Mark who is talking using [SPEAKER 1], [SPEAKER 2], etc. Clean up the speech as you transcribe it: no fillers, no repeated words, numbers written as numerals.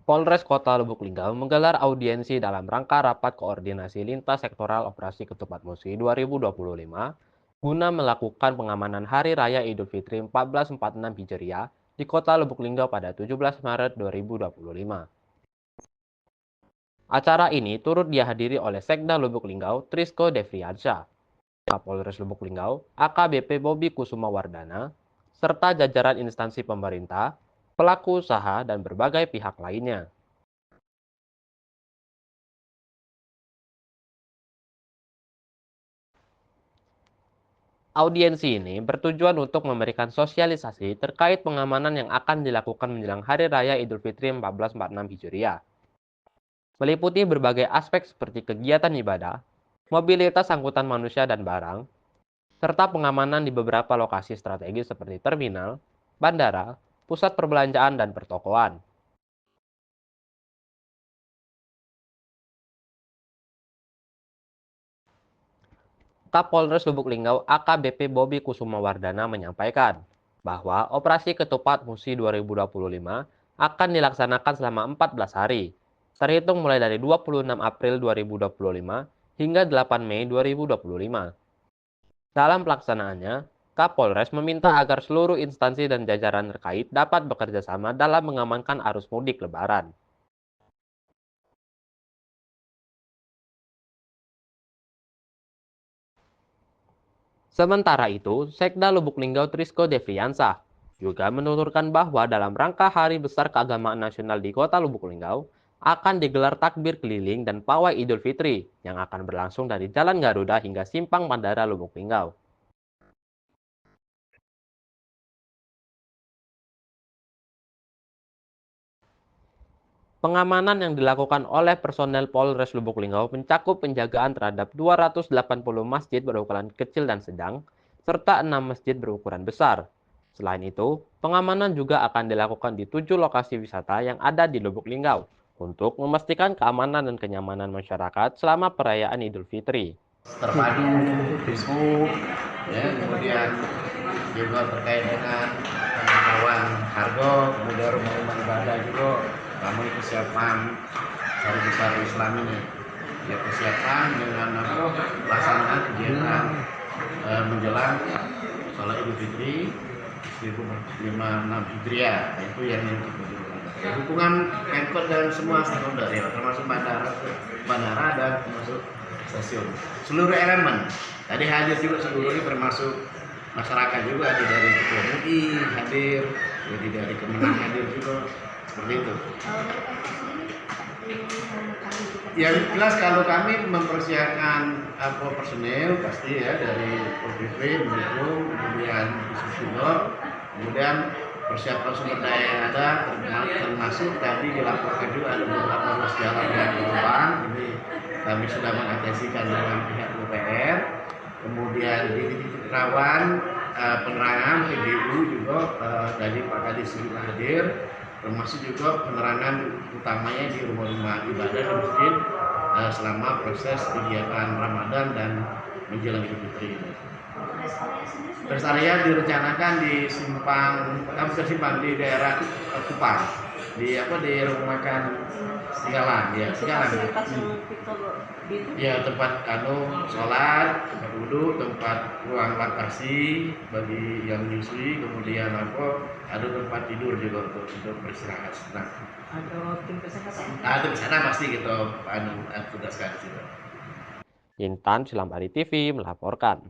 [SPEAKER 1] Polres Kota Lubuk Linggau menggelar audiensi dalam rangka rapat koordinasi lintas sektoral operasi ketupat musi 2025 guna melakukan pengamanan Hari Raya Idul Fitri 1446 Hijriah di Kota Lubuk Linggau pada 17 Maret 2025. Acara ini turut dihadiri oleh Sekda Lubuk Linggau Trisko Devriansyah, Kapolres Lubuk Linggau AKBP Bobi Kusuma Wardana, serta jajaran instansi pemerintah, pelaku usaha, dan berbagai pihak lainnya. Audiensi ini bertujuan untuk memberikan sosialisasi terkait pengamanan yang akan dilakukan menjelang Hari Raya Idul Fitri 1446 Hijriah. Meliputi berbagai aspek seperti kegiatan ibadah, mobilitas angkutan manusia dan barang, serta pengamanan di beberapa lokasi strategis seperti terminal, bandara, pusat perbelanjaan, dan pertokoan. Kapolres Lubuk Linggau AKBP Bobi Kusuma Wardana menyampaikan bahwa operasi ketupat musi 2025 akan dilaksanakan selama 14 hari, terhitung mulai dari 26 April 2025 hingga 8 Mei 2025. Dalam pelaksanaannya, Kapolres meminta agar seluruh instansi dan jajaran terkait dapat bekerja sama dalam mengamankan arus mudik Lebaran. Sementara itu, Sekda Lubuk Linggau Trisko Devriansah juga menuturkan bahwa dalam rangka Hari Besar Keagamaan Nasional di Kota Lubuk Linggau akan digelar takbir keliling dan pawai Idul Fitri yang akan berlangsung dari Jalan Garuda hingga Simpang Bandara Lubuk Linggau. Pengamanan yang dilakukan oleh personel Polres Lubuk Linggau mencakup penjagaan terhadap 280 masjid berukuran kecil dan sedang, serta 6 masjid berukuran besar. Selain itu, pengamanan juga akan dilakukan di 7 lokasi wisata yang ada di Lubuk Linggau untuk memastikan keamanan dan kenyamanan masyarakat selama perayaan Idul Fitri.
[SPEAKER 2] Terpadu, Facebook, ya, kemudian juga terkait dengan kawan harga, kemudian rumah-rumah ibadah juga kami persiapan hari besar Islam ini, ya persiapan dengan pelaksanaan kegiatan menjelang sholat Idul Fitri 1456 Hijriah, itu yang kita lakukan. Dukungan Pemkot dan semua stakeholder, ya, termasuk bandara dan termasuk stasiun. Seluruh elemen tadi hadir juga seluruhnya, termasuk masyarakat juga, ada dari Ketua MUI hadir, jadi dari Kemenang hadir juga, seperti itu. Yang jelas kalau kami mempersiapkan personil pasti ya dari OPP mendukung, kemudian Disubsидor, kemudian persiapan sumber daya yang ada, termasuk tadi dilaporkan juga ada beberapa ruas jalan yang berlubang. Ini kami sudah mengatensikan dengan pihak UPR, kemudian di titik rawan penerangan PGU juga dari Pak Kadis juga hadir, termasuk juga penerangan utamanya di rumah-rumah ibadah dan masjid selama proses kegiatan Ramadan dan menjelang Idul Fitri. Rest area direncanakan di simpang di daerah Kupang, di rumah makan Sigalan, ya Sigalan. Ya tempat sholat, tempat wudhu, tempat ruang laktasi bagi yang menyusui, kemudian ada tempat tidur juga untuk beristirahat. Nah, ada tim kesehatan? Ada tim kesehatan pasti gitu, tugaskan di situ.
[SPEAKER 1] Intan Silam Ari TV melaporkan.